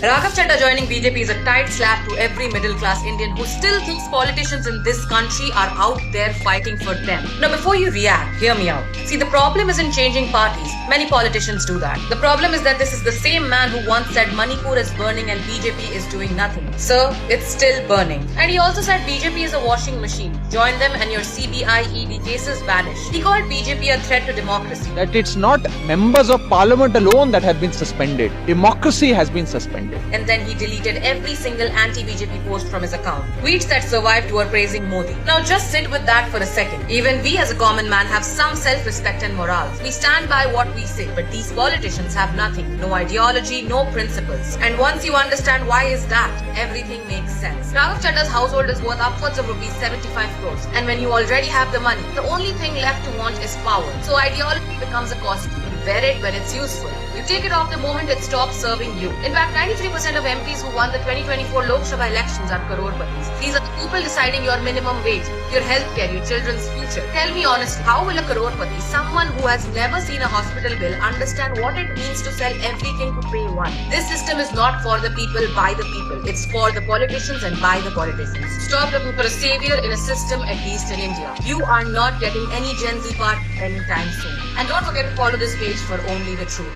Raghav Chadha joining BJP is a tight slap to every middle-class Indian who still thinks politicians in this country are out there fighting for them. Now, before you react, hear me out. See, the problem isn't changing parties. Many politicians do that. The problem is that this is the same man who once said Manipur is burning and BJP is doing nothing. Sir, it's still burning. And he also said BJP is a washing machine. Join them and your CBI ED cases vanish. He called BJP a threat to democracy. That it's not members of parliament alone that have been suspended. Democracy has been suspended. And then he deleted every single anti-BJP post from his account. Tweets that survived were praising Modi. Now just sit with that for a second. Even we as a common man have some self-respect and morals. We stand by what we say, but these politicians have nothing. No ideology, no principles. And once you understand why is that, everything makes sense. Raghav Chadha's household is worth upwards of rupees 75 crores. And when you already have the money, the only thing left to want is power. So ideology becomes a costume. You wear it when it's useful. You take it off the moment it stops serving you. In fact, 93% of MPs who won the 2024 Lok Sabha elections are crorepati's. These are the people deciding your minimum wage, your healthcare, your children's future. Tell me honestly, how will a crorepati, someone who has never seen a hospital bill, understand what it means to sell everything to pay one? This system is not for the people, by the people. It's for the politicians and by the politicians. Stop looking for a savior in a system, at least in India. You are not getting any Gen Z part anytime soon. And don't forget to follow this page for only the truth.